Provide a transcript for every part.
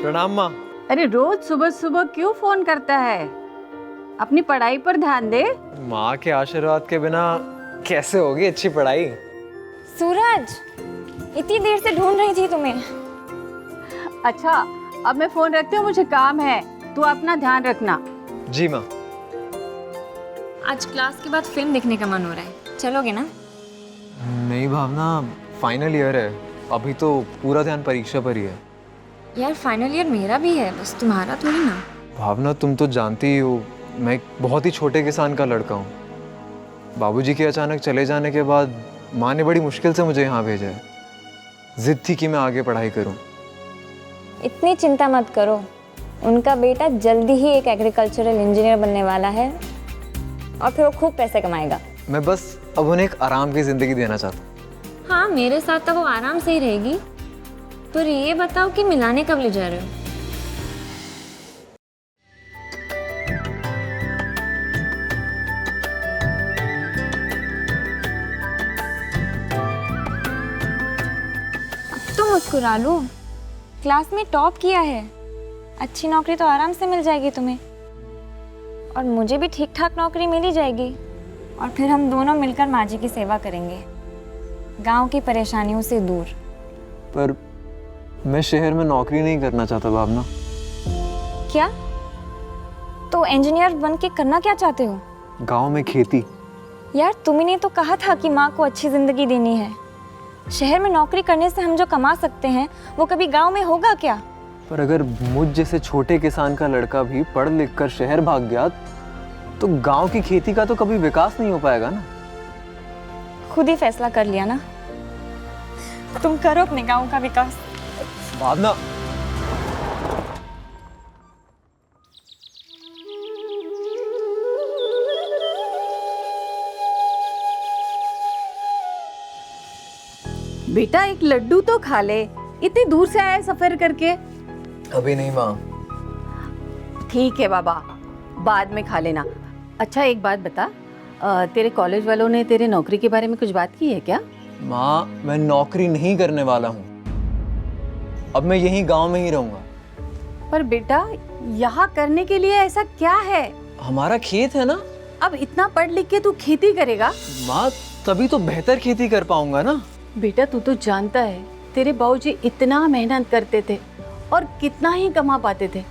प्रणाम माँ। अरे रोज सुबह सुबह क्यों फोन करता है? अपनी पढ़ाई पर ध्यान दे। माँ के आशीर्वाद के बिना कैसे होगी अच्छी पढ़ाई। सूरज, इतनी देर से ढूंढ रही थी तुम्हें। अच्छा, अब मैं फोन रखती हूँ, मुझे काम है। तू अपना ध्यान रखना। जी माँ। आज क्लास के बाद फिल्म देखने का मन हो रहा है, चलोगे ना? नहीं भावना, फाइनल ईयर है, अभी तो पूरा ध्यान परीक्षा पर ही है। यार फाइनल ईयर मेरा भी है, बस तुम्हारा थोड़ी ना। भावना तुम तो जानती ही हो, मैं एक बहुत ही छोटे किसान का लड़का हूँ। बाबूजी के अचानक चले जाने के बाद माँ ने बड़ी मुश्किल से मुझे यहाँ भेजा है। जिद थी कि मैं आगे पढ़ाई करूँ। इतनी चिंता मत करो, उनका बेटा जल्दी ही एक एग्रीकल्चरल इंजीनियर बनने वाला है और फिर वो खूब पैसे कमाएगा। मैं बस अब उन्हें एक आराम की जिंदगी देना चाहता हूँ। हाँ, मेरे साथ तो वो आराम से ही रहेगी। पर ये बताओ कि मिलाने कब ले जा रहे हो? अब तो मुस्कुरा लो, क्लास में टॉप किया है, अच्छी नौकरी तो आराम से मिल जाएगी तुम्हें और मुझे भी ठीक ठाक नौकरी मिल ही जाएगी और फिर हम दोनों मिलकर माँ जी की सेवा करेंगे, गांव की परेशानियों से दूर। पर मैं शहर में नौकरी नहीं करना चाहता भावना। क्या? तो इंजीनियर बन के करना क्या चाहते हो? गांव में खेती। यार तुमने तो कहा था कि माँ को अच्छी जिंदगी देनी है। शहर में नौकरी करने से हम जो कमा सकते हैं वो कभी गांव में होगा क्या? पर अगर मुझ जैसे छोटे किसान का लड़का भी पढ़ लिख कर शहर भाग गया तो गांव की खेती का तो कभी विकास नहीं हो पाएगा ना। खुद ही फैसला कर लिया ना, तुम करो अपने गांव का विकास। भावना, बेटा एक लड्डू तो खा ले, इतनी दूर से आया सफर करके। अभी नहीं माँ। ठीक है बाबा, बाद में खा लेना। अच्छा एक बात बता, तेरे कॉलेज वालों ने तेरे नौकरी के बारे में कुछ बात की है क्या? माँ, मैं नौकरी नहीं करने वाला हूँ, अब मैं यहीं गांव में ही रहूंगा। पर बेटा यहाँ करने के लिए ऐसा क्या है? हमारा खेत है ना। अब इतना पढ़ लिख के तू खेती करेगा? माँ, तभी तो बेहतर खेती कर पाऊंगा ना। बेटा तू तो जानता है तेरे बाबूजी इतना मेहनत करते थे और कितना ही कमा पाते थे।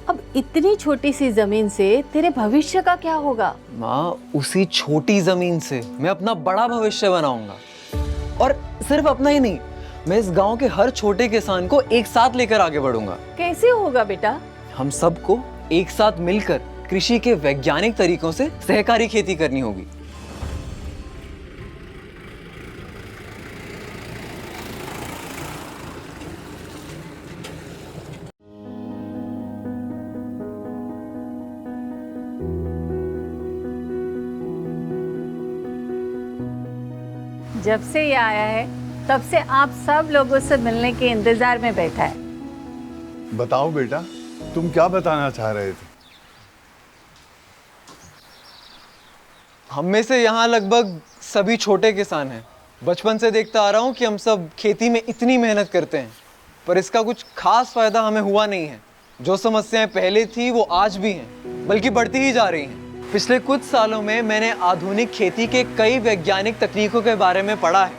अब इतनी छोटी सी जमीन से तेरे भविष्य का क्या होगा? माँ, उसी छोटी जमीन से मैं अपना बड़ा भविष्य बनाऊंगा। और सिर्फ अपना ही नहीं, मैं इस गांव के हर छोटे किसान को एक साथ लेकर आगे बढ़ूंगा। कैसे होगा बेटा? हम सबको एक साथ मिलकर कृषि के वैज्ञानिक तरीकों से सहकारी खेती करनी होगी। जब से ये आया है तब से आप सब लोगों से मिलने के इंतजार में बैठा है। बताओ बेटा, तुम क्या बताना चाह रहे थे? हम में से यहाँ लगभग सभी छोटे किसान हैं। बचपन से देखता आ रहा हूँ कि हम सब खेती में इतनी मेहनत करते हैं, पर इसका कुछ खास फायदा हमें हुआ नहीं है। जो समस्याएं पहले थी वो आज भी हैं, बल्कि बढ़ती ही जा रही हैं। पिछले कुछ सालों में मैंने आधुनिक खेती के कई वैज्ञानिक तकनीकों के बारे में पढ़ा है,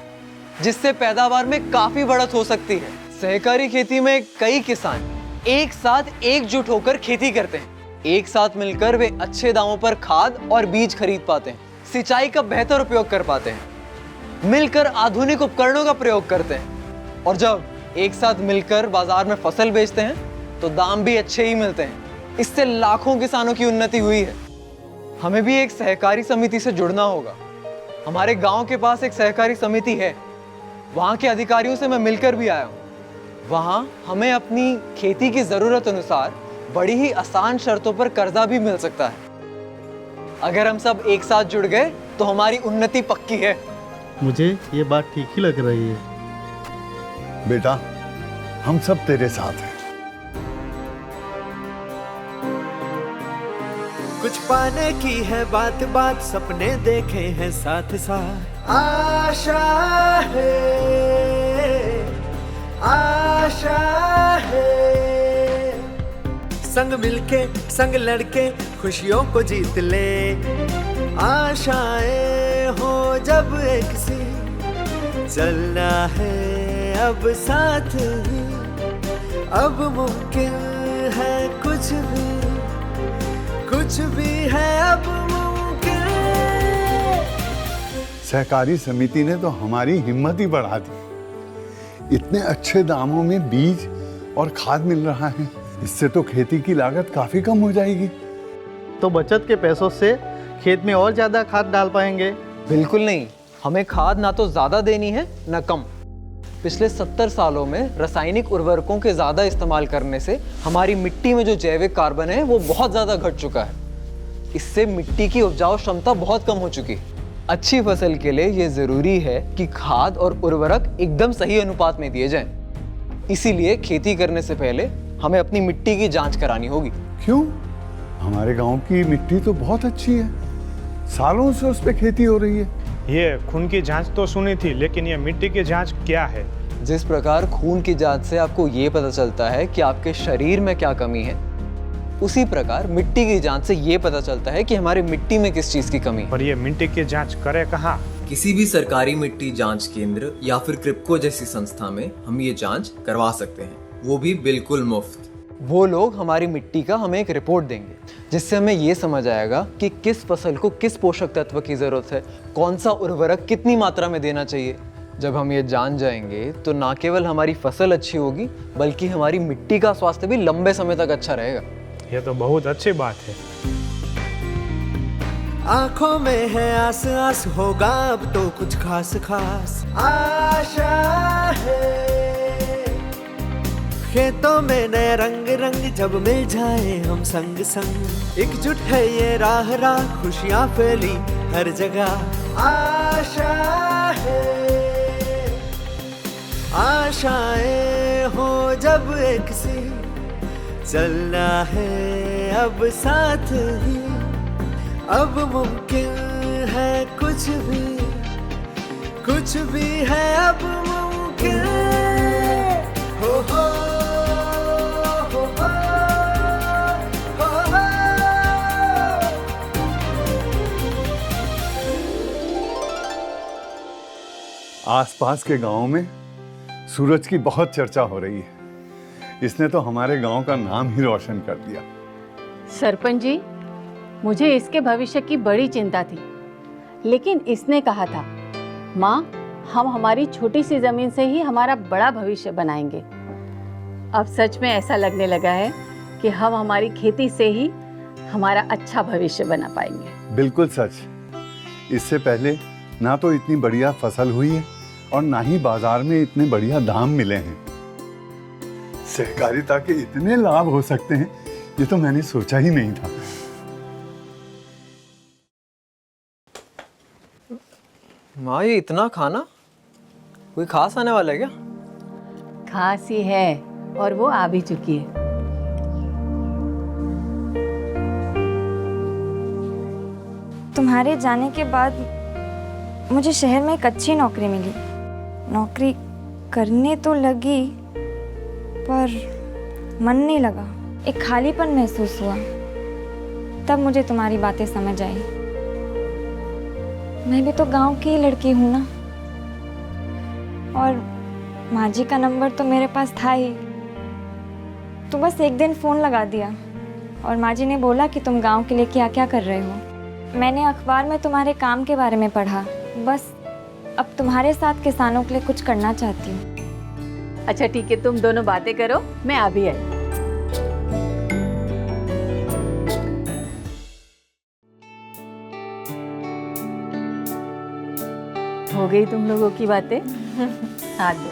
जिससे पैदावार में काफी बढ़त हो सकती है। सहकारी खेती में कई किसान एक साथ एकजुट होकर खेती करते हैं। एक साथ मिलकर वे अच्छे दामों पर खाद और बीज खरीद पाते हैं, सिंचाई का बेहतर उपयोग कर पाते हैं, मिलकर आधुनिक उपकरणों का प्रयोग करते हैं और जब एक साथ मिलकर बाजार में फसल बेचते हैं तो दाम भी अच्छे ही मिलते हैं। इससे लाखों किसानों की उन्नति हुई है। हमें भी एक सहकारी समिति से जुड़ना होगा। हमारे गांव के पास एक सहकारी समिति है, वहां के अधिकारियों से मैं मिलकर भी आया हूं। वहां हमें अपनी खेती की जरूरत अनुसार बड़ी ही आसान शर्तों पर कर्जा भी मिल सकता है। अगर हम सब एक साथ जुड़ गए तो हमारी उन्नति पक्की है। मुझे ये बात ठीक ही लग रही है। बेटा, हम सब तेरे साथ हैं। कुछ पाने की है बात बात, सपने देखे हैं साथ साथ। आशा है, आशा है, संग मिलके संग लड़के खुशियों को जीत ले। आशाएं हो जब एक सी, चलना है अब साथ ही, अब मुमकिन है कुछ भी है अब मुमकिन। सहकारी समिति ने तो हमारी हिम्मत ही बढ़ा दी। इतने अच्छे दामों में बीज और खाद मिल रहा है, इससे तो खेती की लागत काफी कम हो जाएगी। तो बचत के पैसों से खेत में और ज़्यादा खाद डाल पाएंगे। बिल्कुल नहीं, हमें खाद ना तो ज़्यादा देनी है ना कम। पिछले 70 सालों में रासायनिक उर्वरकों के ज़्यादा इस्तेमाल करने से हमारी मिट्टी में जो जैविक कार्बन है वो बहुत ज़्यादा घट चुका है। इससे मिट्टी की उपजाऊ क्षमता बहुत कम हो चुकी है। अच्छी फसल के लिए ये ज़रूरी है कि खाद और उर्वरक एकदम सही अनुपात में दिए जाएं। इसीलिए खेती करने से पहले हमें अपनी मिट्टी की जांच करानी होगी। क्यों? हमारे गांव की मिट्टी तो बहुत अच्छी है, सालों से उस पर खेती हो रही है। ये खून की जांच तो सुनी थी, लेकिन ये मिट्टी की जांच क्या है? जिस प्रकार खून की जांच से आपको ये पता चलता है कि आपके शरीर में क्या कमी है, उसी प्रकार मिट्टी की जांच से ये पता चलता है कि हमारी मिट्टी में किस चीज की कमी है। पर ये मिट्टी की जांच करे कहाँ? किसी भी सरकारी मिट्टी जांच केंद्र या फिर क्रिप्को जैसी संस्था में हम ये जांच करवा सकते हैं, वो भी बिल्कुल मुफ्त। वो लोग हमारी मिट्टी का हमें एक रिपोर्ट देंगे, जिससे हमें ये समझ आएगा कि किस फसल को किस पोषक तत्व की ज़रूरत है, कौन सा उर्वरक कितनी मात्रा में देना चाहिए। जब हम ये जान जाएंगे तो ना केवल हमारी फसल अच्छी होगी, बल्कि हमारी मिट्टी का स्वास्थ्य भी लंबे समय तक अच्छा रहेगा। ये तो बहुत अच्छी बात है। आंखों में है आस आस, होगा अब तो कुछ खास खास। आशा है खेतों में नए रंग रंग, जब मिल जाए हम संग संग। एकजुट है ये राह राह, खुशियां फैली हर जगह। आशा है आशाएं हो जब एक सी, चलना है अब साथ ही, अब मुमकिन है कुछ भी है अब मुमकिन। हो हो हो हो हो हो। आसपास के गांवों में सूरज की बहुत चर्चा हो रही है। इसने तो हमारे गांव का नाम ही रोशन कर दिया। सरपंच जी, मुझे इसके भविष्य की बड़ी चिंता थी, लेकिन इसने कहा था, माँ हम हमारी छोटी सी जमीन से ही हमारा बड़ा भविष्य बनाएंगे। अब सच में ऐसा लगने लगा है कि हम हमारी खेती से ही हमारा अच्छा भविष्य बना पाएंगे। बिल्कुल सच। इससे पहले ना तो इतनी बढ़िया फसल हुई है और ना ही बाजार में इतने बढ़िया दाम मिले हैं। सहकारिता के इतने लाभ हो सकते हैं, ये तो मैंने सोचा ही नहीं था। माँ, ये इतना खाना कोई खास आने वाला है क्या? खास ही है, और वो आ भी चुकी है। तुम्हारे जाने के बाद मुझे शहर में एक अच्छी नौकरी मिली। नौकरी करने तो लगी, पर मन नहीं लगा। एक खालीपन महसूस हुआ। तब मुझे तुम्हारी बातें समझ आई। मैं भी तो गांव की ही लड़की हूँ ना, और माँ जी का नंबर तो मेरे पास था ही। तो बस एक दिन फ़ोन लगा दिया और माँ जी ने बोला कि तुम गांव के लिए क्या क्या कर रहे हो। मैंने अखबार में तुम्हारे काम के बारे में पढ़ा। बस अब तुम्हारे साथ किसानों के लिए कुछ करना चाहती हूँ। अच्छा ठीक है, तुम दोनों बातें करो, मैं आ भी आई। हो गई तुम लोगों की बातें? हाथ दो।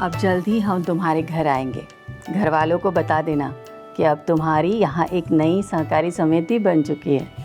अब जल्द ही हम तुम्हारे घर आएंगे। घर वालों को बता देना कि अब तुम्हारी यहाँ एक नई सहकारी समिति बन चुकी है।